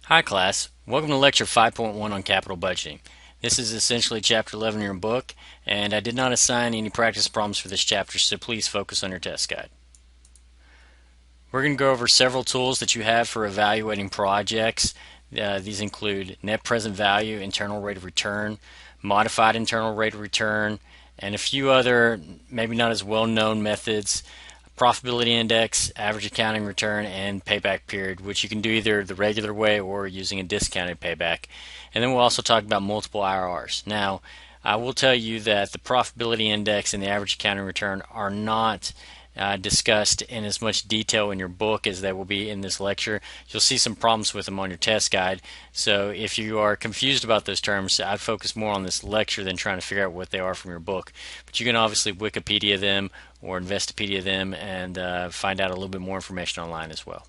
Hi class, welcome to lecture 5.1 on capital budgeting. This is essentially chapter 11 in your book, and I did not assign any practice problems for this chapter, so please focus on your test guide. We're going to go over several tools that you have for evaluating projects. These include net present value, internal rate of return, modified internal rate of return, and a few other maybe not as well known methods: profitability index, average accounting return, and payback period, which you can do either the regular way or using a discounted payback. And then we'll also talk about multiple IRRs. Now, I will tell you that the profitability index and the average accounting return are not discussed in as much detail in your book as they will be in this lecture. You'll see some problems with them on your test guide. So if you are confused about those terms, I'd focus more on this lecture than trying to figure out what they are from your book. But you can obviously Wikipedia them or Investopedia them and find out a little bit more information online as well.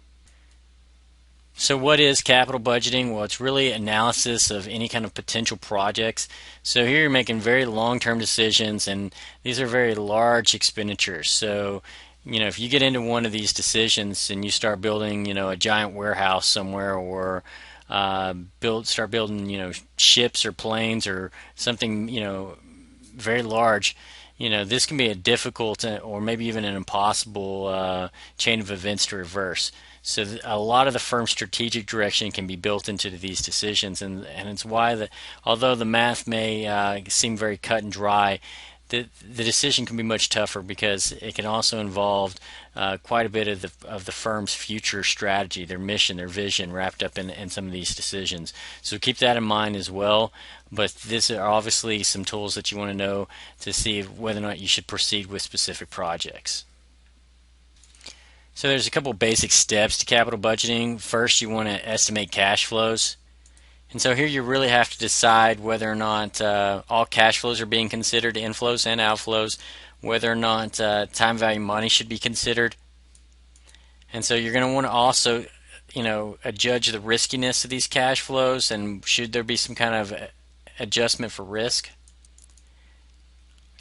So what is capital budgeting? Well, it's really analysis of any kind of potential projects. So here you're making very long-term decisions, and these are very large expenditures. So, if you get into one of these decisions and you start building, a giant warehouse somewhere, or start building, ships or planes or something, very large, this can be a difficult or maybe even an impossible chain of events to reverse. So a lot of the firm's strategic direction can be built into these decisions, and it's why that although the math may seem very cut and dry, the decision can be much tougher because it can also involve quite a bit of the firm's future strategy, their mission, their vision wrapped up in some of these decisions. So keep that in mind as well. But these are obviously some tools that you want to know to see whether or not you should proceed with specific projects. So there's a couple basic steps to capital budgeting. First, you want to estimate cash flows. And so here you really have to decide whether or not all cash flows are being considered, inflows and outflows, whether or not time value money should be considered. And so you're going to want to also, judge the riskiness of these cash flows, and should there be some kind of adjustment for risk.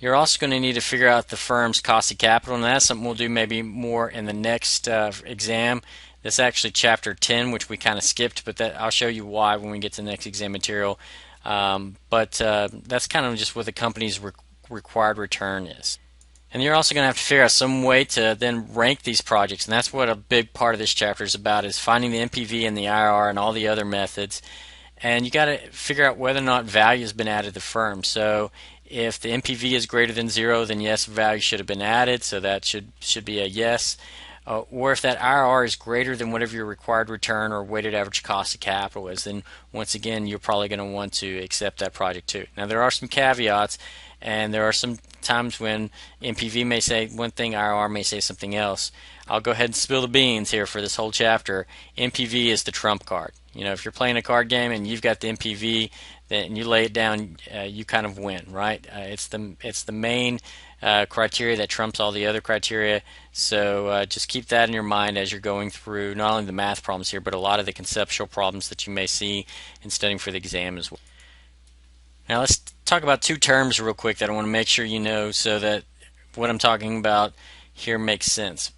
You're also going to need to figure out the firm's cost of capital, and that's something we'll do maybe more in the next exam. That's actually chapter 10, which we kind of skipped, but I'll show you why when we get to the next exam material. But that's kind of just what the company's required return is. And you're also going to have to figure out some way to then rank these projects, and that's what a big part of this chapter is about, is finding the NPV and the IRR and all the other methods. And you got to figure out whether or not value has been added to the firm. So if the NPV is greater than 0, then yes, value should have been added, so that should be a yes. Or if that IRR is greater than whatever your required return or weighted average cost of capital is, then once again you're probably going to want to accept that project too. Now there are some caveats, and there are some times when NPV may say one thing, IRR may say something else. I'll go ahead and spill the beans here for this whole chapter. NPV is the trump card. If you're playing a card game and you've got the NPV, then you lay it down, you kind of win, right? It's the main criteria that trumps all the other criteria. So just keep that in your mind as you're going through not only the math problems here, but a lot of the conceptual problems that you may see in studying for the exam as well. Now let's talk about two terms real quick that I want to make sure you know so that what I'm talking about here makes sense.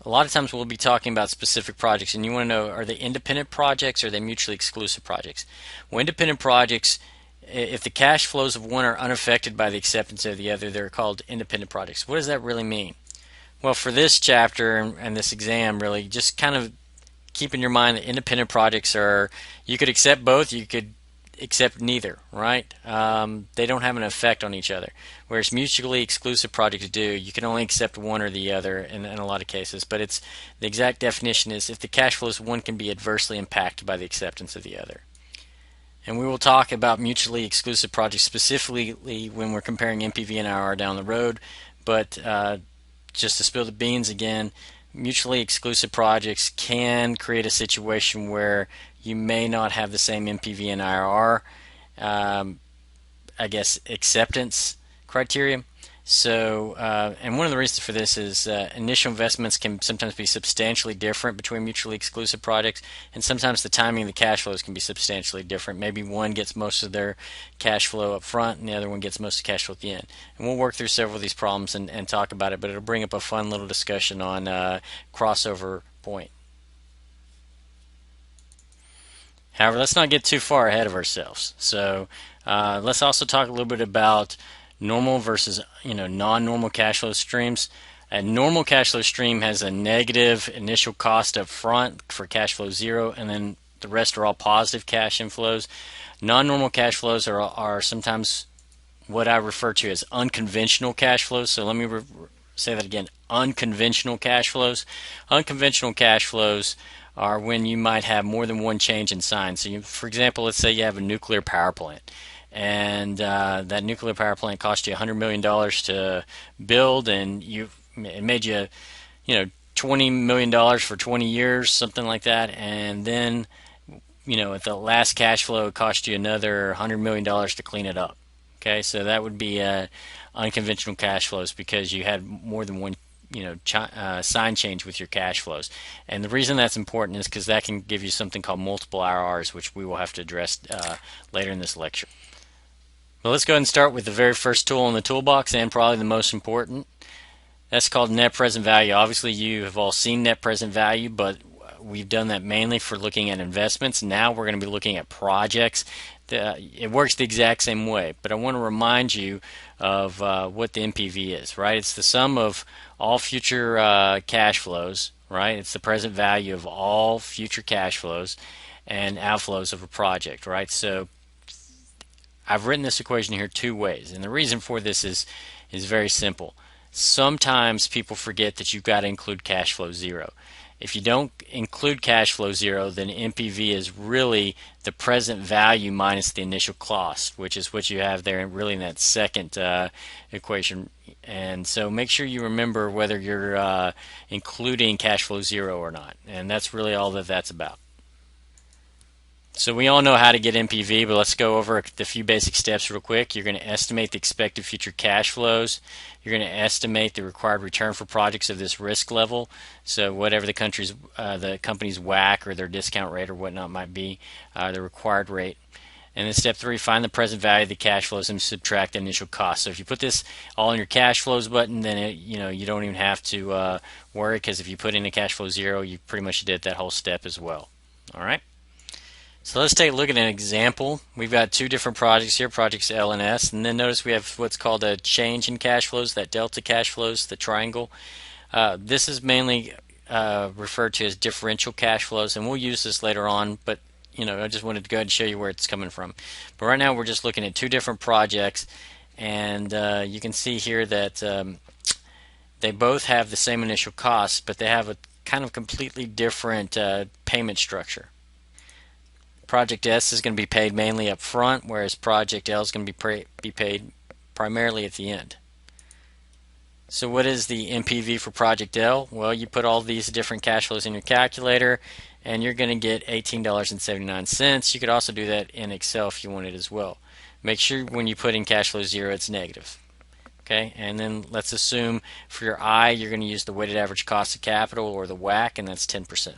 A lot of times we'll be talking about specific projects, and you want to know, are they independent projects or are they mutually exclusive projects? Well, independent projects, if the cash flows of one are unaffected by the acceptance of the other, they're called independent projects. What does that really mean? Well, for this chapter and this exam, really, just kind of keep in your mind that independent projects are, you could accept both, you could accept neither, right? They don't have an effect on each other. Whereas mutually exclusive projects do, you can only accept one or the other in a lot of cases. But it's the exact definition is if the cash flows one can be adversely impacted by the acceptance of the other. And we will talk about mutually exclusive projects specifically when we're comparing NPV and IRR down the road. But just to spill the beans again, mutually exclusive projects can create a situation where you may not have the same NPV and IRR, acceptance criteria. So, and one of the reasons for this is initial investments can sometimes be substantially different between mutually exclusive projects, and sometimes the timing of the cash flows can be substantially different. Maybe one gets most of their cash flow up front, and the other one gets most of the cash flow at the end. And we'll work through several of these problems and talk about it, but it'll bring up a fun little discussion on crossover point. However, let's not get too far ahead of ourselves. So let's also talk a little bit about normal versus non-normal cash flow streams. A normal cash flow stream has a negative initial cost up front for cash flow zero, and then the rest are all positive cash inflows. Non-normal cash flows are sometimes what I refer to as unconventional cash flows. So let me say that again: unconventional cash flows. Unconventional cash flows are when you might have more than one change in sign. So, for example, let's say you have a nuclear power plant, and that nuclear power plant cost you $100 million to build, and it made $20 million for 20 years, something like that, and then at the last cash flow, it cost you another $100 million to clean it up. Okay, so that would be unconventional cash flows because you had more than one sign change with your cash flows. And the reason that's important is because that can give you something called multiple IRRs, which we will have to address later in this lecture. Well, let's go ahead and start with the very first tool in the toolbox, and probably the most important. That's called net present value. Obviously, you have all seen net present value, but we've done that mainly for looking at investments. Now we're going to be looking at projects. It works the exact same way, but I want to remind you of what the NPV is, right? It's the sum of all future cash flows, right? It's the present value of all future cash flows and outflows of a project, right? So I've written this equation here two ways, and the reason for this is very simple. Sometimes people forget that you've got to include cash flow zero. If you don't include cash flow zero, then NPV is really the present value minus the initial cost, which is what you have there really in that second equation. And so make sure you remember whether you're including cash flow zero or not. And that's really all that that's about. So we all know how to get NPV, but let's go over the few basic steps real quick. You're going to estimate the expected future cash flows. You're going to estimate the required return for projects of this risk level. So whatever the company's WACC or their discount rate or whatnot might be, the required rate. And then step 3, find the present value of the cash flows and subtract the initial cost. So if you put this all in your cash flows button, then you don't even have to worry, because if you put in a cash flow zero, you pretty much did that whole step as well. All right. So let's take a look at an example. We've got two different projects here, projects L and S, and then notice we have what's called a change in cash flows, that delta cash flows, the triangle. This is mainly referred to as differential cash flows, and we'll use this later on, but I just wanted to go ahead and show you where it's coming from. But right now we're just looking at two different projects, and you can see here that they both have the same initial cost, but they have a kind of completely different payment structure. Project S is going to be paid mainly up front, whereas Project L is going to be paid primarily at the end. So what is the NPV for Project L? Well, you put all these different cash flows in your calculator, and you're going to get $18.79. You could also do that in Excel if you wanted as well. Make sure when you put in cash flow zero, it's negative. Okay, and then let's assume for your I, you're going to use the weighted average cost of capital, or the WACC, and that's 10%.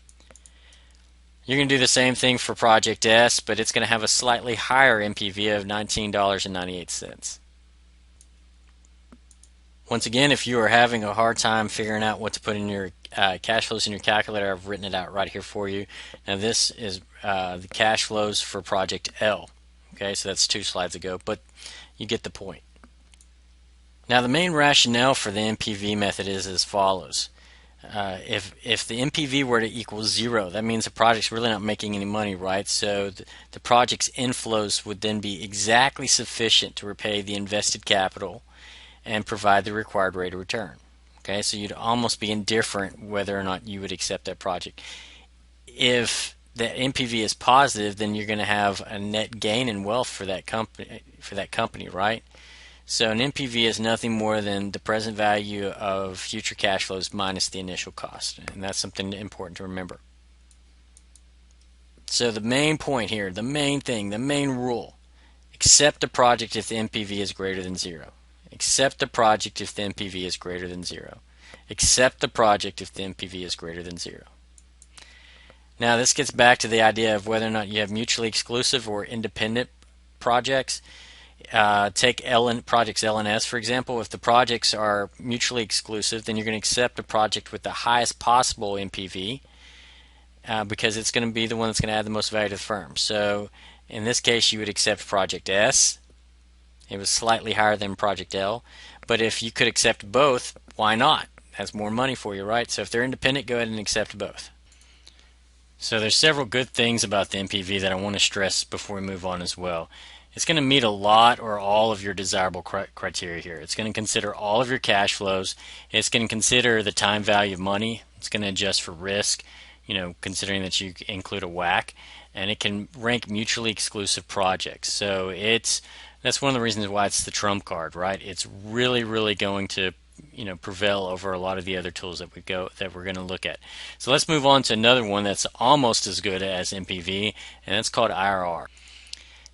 You're going to do the same thing for Project S, but it's going to have a slightly higher NPV of $19.98. Once again, if you are having a hard time figuring out what to put in your cash flows in your calculator, I've written it out right here for you. Now this is the cash flows for Project L. Okay, so that's 2 slides ago, but you get the point. Now the main rationale for the NPV method is as follows. If the NPV were to equal zero, that means the project's really not making any money, right? So the project's inflows would then be exactly sufficient to repay the invested capital and provide the required rate of return. Okay, so you'd almost be indifferent whether or not you would accept that project. If the NPV is positive, then you're going to have a net gain in wealth for that company, right? So an NPV is nothing more than the present value of future cash flows minus the initial cost, and that's something important to remember. So the main point here, the main thing, the main rule: accept the project if the NPV is greater than zero. Accept the project if the NPV is greater than zero. Accept the project if the NPV is greater than zero. Now this gets back to the idea of whether or not you have mutually exclusive or independent projects. Take projects L and S, for example. If the projects are mutually exclusive, then you're going to accept a project with the highest possible NPV, because it's going to be the one that's going to add the most value to the firm. So in this case, you would accept Project S. It was slightly higher than Project L, but if you could accept both, why not? That's more money for you, right? So if they're independent, go ahead and accept both. So there's several good things about the NPV that I want to stress before we move on as well. It's going to meet a lot or all of your desirable criteria here. It's going to consider all of your cash flows. It's going to consider the time value of money. It's going to adjust for risk, considering that you include a WACC, and it can rank mutually exclusive projects. So that's one of the reasons why it's the trump card, right? It's really, really going to prevail over a lot of the other tools that we're going to look at. So let's move on to another one that's almost as good as NPV, and that's called IRR.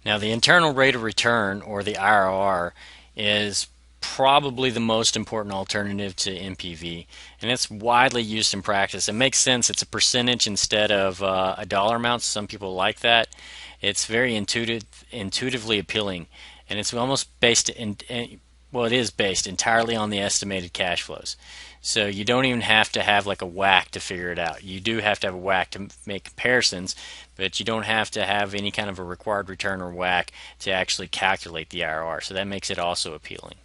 Now, the internal rate of return, or the IRR, is probably the most important alternative to NPV, and it's widely used in practice. It makes sense. It's a percentage instead of a dollar amount. Some people like that. It's very intuitively appealing, and it's almost based it is based entirely on the estimated cash flows. So you don't even have to have like a WACC to figure it out. You do have to have a WACC to make comparisons, but you don't have to have any kind of a required return or WACC to actually calculate the IRR. So that makes it also appealing.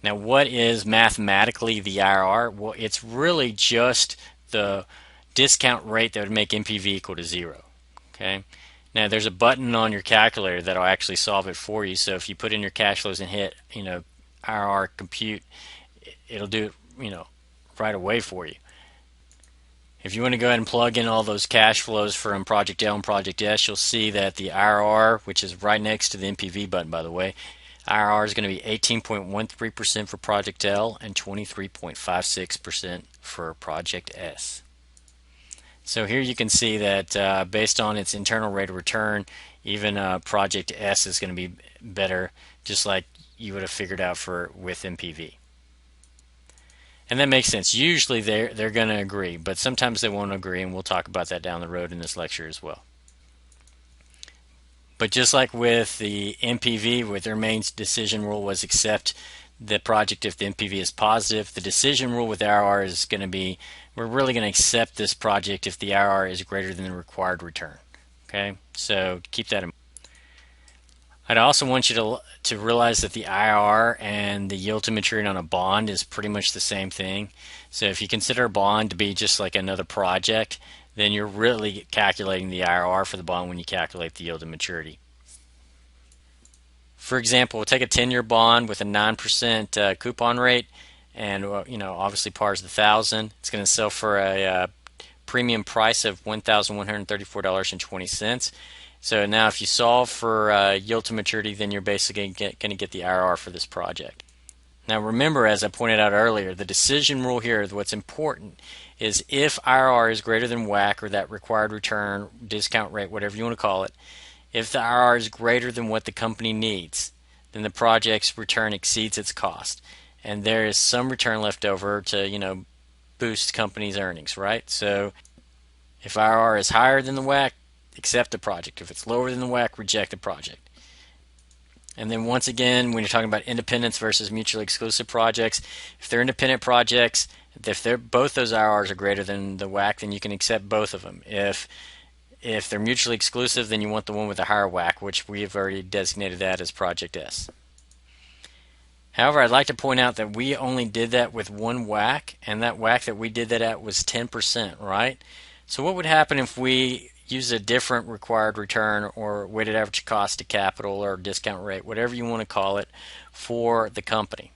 Now, what is mathematically the IRR? Well, it's really just the discount rate that would make NPV equal to 0. Okay. Now, there's a button on your calculator that'll actually solve it for you. So if you put in your cash flows and hit, IRR compute, it'll do it, right away for you. If you want to go ahead and plug in all those cash flows from Project L and Project S, you'll see that the IRR, which is right next to the NPV button, by the way, IRR is going to be 18.13% for Project L and 23.56% for Project S. So here you can see that based on its internal rate of return, even Project S is going to be better, just like you would have figured out with NPV. And that makes sense. Usually they're going to agree, but sometimes they won't agree, and we'll talk about that down the road in this lecture as well. But just like with the NPV, with their main decision rule was accept the project if the NPV is positive, the decision rule with IRR is going to be we're really going to accept this project if the IRR is greater than the required return. Okay, so keep that in mind. I'd also want you to realize that the IRR and the yield to maturity on a bond is pretty much the same thing. So if you consider a bond to be just like another project, then you're really calculating the IRR for the bond when you calculate the yield to maturity. For example, we'll take a 10-year bond with a 9% coupon rate, and obviously par is 1,000. It's going to sell for a premium price of $1,134.20. So now if you solve for yield to maturity, then you're basically going to get the IRR for this project. Now remember, as I pointed out earlier, the decision rule here, what's important is if IRR is greater than WACC, or that required return, discount rate, whatever you want to call it, if the IRR is greater than what the company needs, then the project's return exceeds its cost. And there is some return left over to, boost company's earnings, right? So if IRR is higher than the WACC, accept the project. If it's lower than the WACC, reject the project. And then once again, when you're talking about independence versus mutually exclusive projects, if they're independent projects, if both those IRRs are greater than the WACC, then you can accept both of them. If they're mutually exclusive, then you want the one with a higher WACC, which we have already designated that as Project S. However, I'd like to point out that we only did that with one WACC, and that WACC that we did that at was 10%, right? So what would happen if we use a different required return or weighted average cost of capital or discount rate, whatever you want to call it, for the company?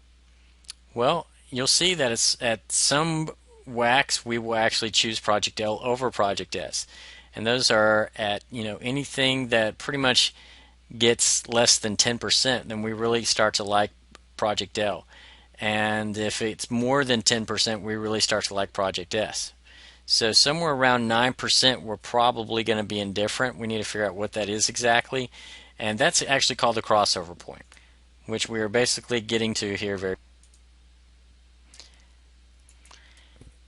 Well, you'll see that it's at some WACCs we will actually choose Project L over Project S. And those are at anything that pretty much gets less than 10%, then we really start to like Project L. And if it's more than 10%, we really start to like Project S. So somewhere around 9% we're probably going to be indifferent. We need to figure out what that is exactly. And that's actually called the crossover point, which we are basically getting to here very.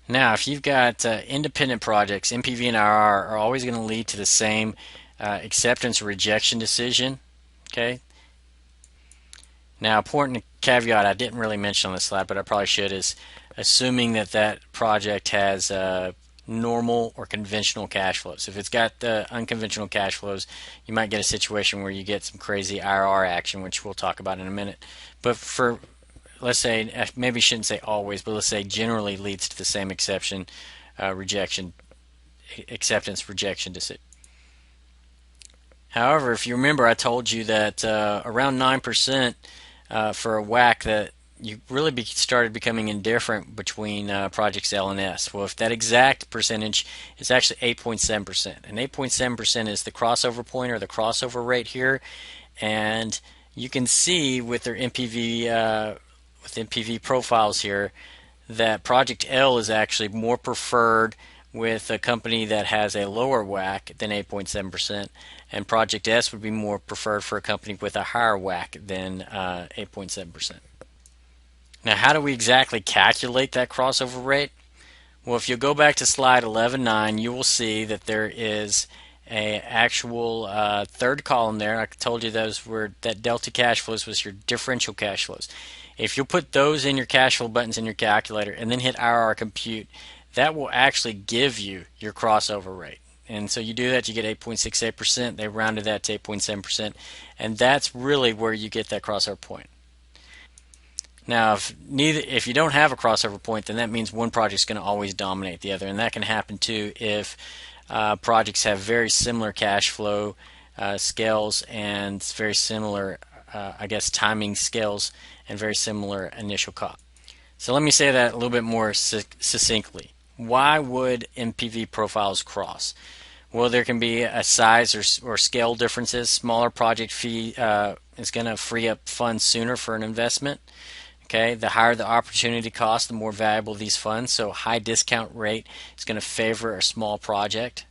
Now, if you've got independent projects, NPV and IRR are always going to lead to the same acceptance or rejection decision. Okay. Now, important caveat I didn't really mention on this slide, but I probably should, is assuming that project has normal or conventional cash flows. If it's got the unconventional cash flows, you might get a situation where you get some crazy IRR action, which we'll talk about in a minute. But for, let's say, maybe shouldn't say always, but let's say generally leads to the same exception, rejection, acceptance, rejection decision. However, if you remember, I told you that around 9% for a WAC that you really started becoming indifferent between projects L and S. Well, if that exact percentage is actually 8.7%, and 8.7% is the crossover point or the crossover rate here, and you can see with their MPV profiles here that project L is actually more preferred with a company that has a lower WAC than 8.7%, and project S would be more preferred for a company with a higher WAC than 8.7%. Now, how do we exactly calculate that crossover rate? Well, if you go back to slide 11.9, you will see that there is a actual third column there. I told you that delta cash flows was your differential cash flows. If you put those in your cash flow buttons in your calculator and then hit IRR compute, that will actually give you your crossover rate. And so you do that, you get 8.68%. They rounded that to 8.7%, and that's really where you get that crossover point. Now, if you don't have a crossover point, then that means one project is going to always dominate the other, and that can happen too if projects have very similar cash flow scales and very similar, timing scales and very similar initial cost. So let me say that a little bit more succinctly. Why would MPV profiles cross? Well, there can be a size or scale differences. Smaller project fee is going to free up funds sooner for an investment. Okay, the higher the opportunity cost, the more valuable these funds. So high discount rate is going to favor a small project.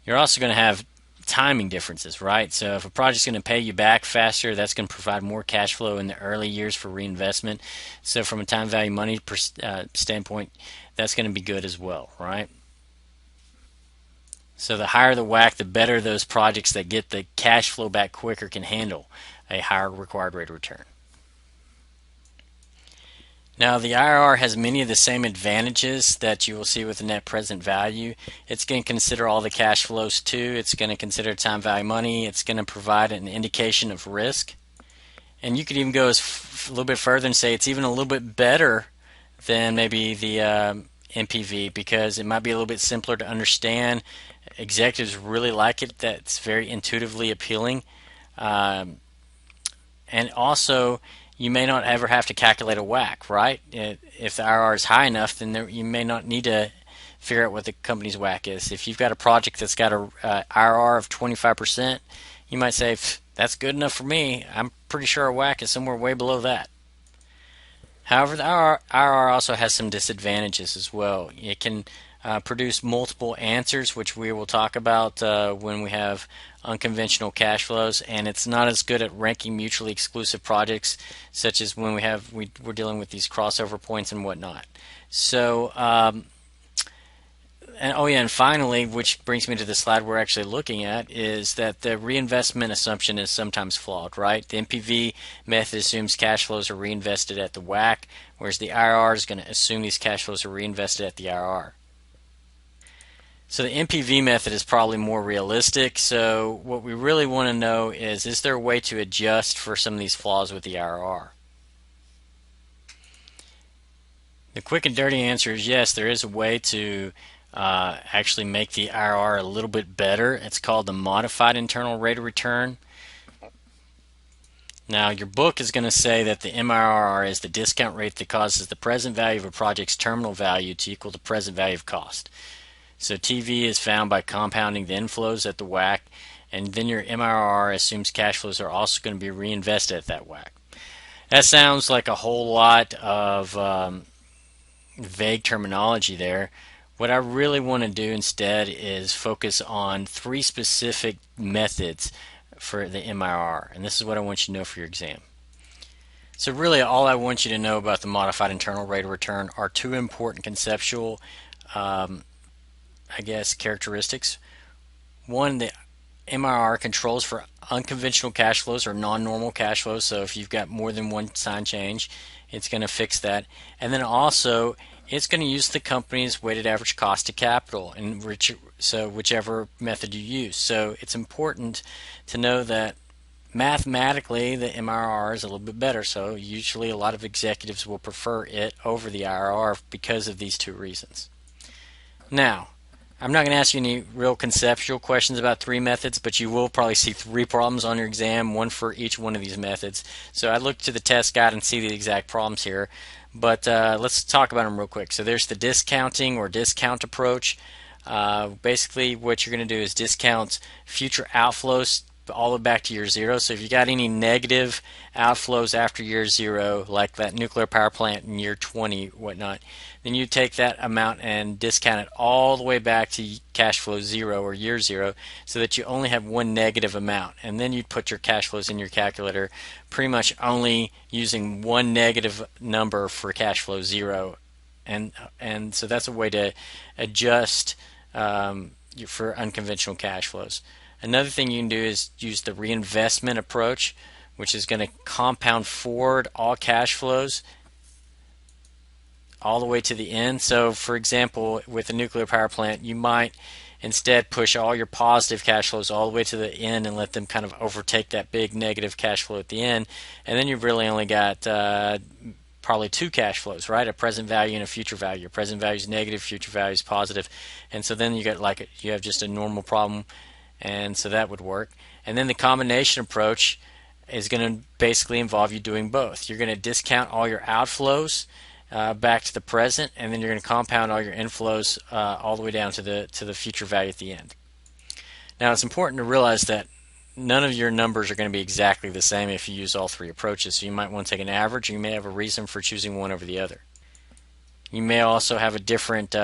You're also going to have timing differences, right? So if a project's going to pay you back faster, that's going to provide more cash flow in the early years for reinvestment. So from a time value money standpoint, that's going to be good as well, right? So the higher the WAC, the better those projects that get the cash flow back quicker can handle a higher required rate of return. Now, the IRR has many of the same advantages that you will see with the net present value. It's going to consider all the cash flows too. It's going to consider time value money. It's going to provide an indication of risk. And you could even go a little bit further and say it's even a little bit better than maybe the MPV, because it might be a little bit simpler to understand. Executives really like it. That's very intuitively appealing. And also, you may not ever have to calculate a WAC, right? If the IRR is high enough, then you may not need to figure out what the company's WAC is. If you've got a project that's got a IRR of 25%, you might say, that's good enough for me. I'm pretty sure our WAC is somewhere way below that. However, the IRR also has some disadvantages as well. It can produce multiple answers, which we will talk about when we have unconventional cash flows, and it's not as good at ranking mutually exclusive projects, such as when we're dealing with these crossover points and whatnot. So, and finally, which brings me to the slide we're actually looking at, is that the reinvestment assumption is sometimes flawed, right? The MPV method assumes cash flows are reinvested at the WAC, whereas the IRR is going to assume these cash flows are reinvested at the IRR. So the MPV method is probably more realistic. So what we really want to know is there a way to adjust for some of these flaws with the IRR? The quick and dirty answer is yes, there is a way to actually make the IRR a little bit better. It's called the modified internal rate of return. Now, your book is going to say that the MIRR is the discount rate that causes the present value of a project's terminal value to equal the present value of cost. So TV is found by compounding the inflows at the WAC, and then your MIRR assumes cash flows are also going to be reinvested at that WAC. That sounds like a whole lot of vague terminology there. What I really want to do instead is focus on 3 specific methods for the MIRR, and this is what I want you to know for your exam. So really all I want you to know about the modified internal rate of return are 2 important conceptual characteristics. One, the MIRR controls for unconventional cash flows or non-normal cash flows. So if you've got more than one sign change, it's going to fix that. And then also it's going to use the company's weighted average cost of capital, and so whichever method you use. So it's important to know that mathematically the MIRR is a little bit better. So usually a lot of executives will prefer it over the IRR because of these two reasons. Now, I'm not going to ask you any real conceptual questions about three methods, but you will probably see three problems on your exam, one for each one of these methods. So I looked to the test guide and see the exact problems here, but let's talk about them real quick. So there's the discounting or discount approach. Basically what you're going to do is discount future outflows all the way back to year zero. So if you got any negative outflows after year zero, like that nuclear power plant in year 20, whatnot, then you take that amount and discount it all the way back to cash flow zero or year zero, so that you only have one negative amount. And then you put your cash flows in your calculator, pretty much only using one negative number for cash flow zero. And so that's a way to adjust for unconventional cash flows. Another thing you can do is use the reinvestment approach, which is going to compound forward all cash flows all the way to the end. So for example, with a nuclear power plant, you might instead push all your positive cash flows all the way to the end and let them kind of overtake that big negative cash flow at the end, and then you've really only got probably two cash flows, right? A present value and a future value. Your present value is negative, future value is positive, and so then you have just a normal problem, and so that would work. And then the combination approach is going to basically involve you doing both. You're going to discount all your outflows back to the present, and then you're going to compound all your inflows all the way down to the future value at the end. Now it's important to realize that none of your numbers are going to be exactly the same if you use all three approaches. So you might want to take an average, or you may have a reason for choosing one over the other. You may also have a different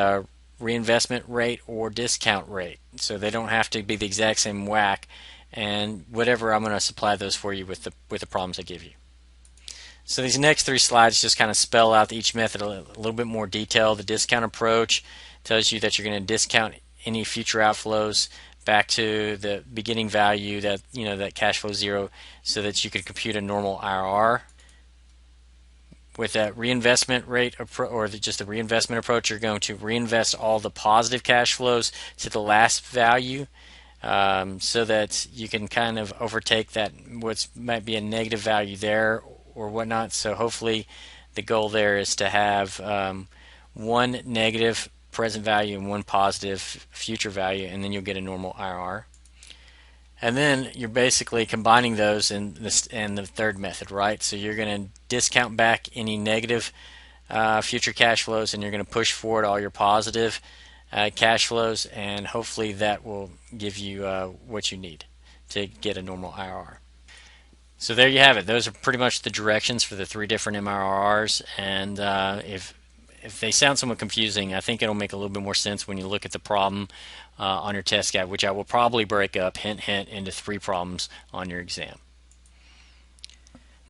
reinvestment rate or discount rate, so they don't have to be the exact same whack, and whatever, I'm going to supply those for you with the problems I give you. So these next three slides just kind of spell out each method a little bit more detail. The discount approach tells you that you're going to discount any future outflows back to the beginning value, that that cash flow zero, so that you can compute a normal IRR. With that reinvestment rate just the reinvestment approach, you're going to reinvest all the positive cash flows to the last value, so that you can kind of overtake that what might be a negative value there or whatnot. So hopefully the goal there is to have one negative present value and one positive future value, and then you'll get a normal IRR. And then you're basically combining those in the third method, right? So you're going to discount back any negative future cash flows, and you're going to push forward all your positive cash flows, and hopefully that will give you what you need to get a normal IRR. So there you have it. Those are pretty much the directions for the three different MIRRs, and if they sound somewhat confusing, I think it'll make a little bit more sense when you look at the problem on your test guide, which I will probably break up, hint, hint, into three problems on your exam.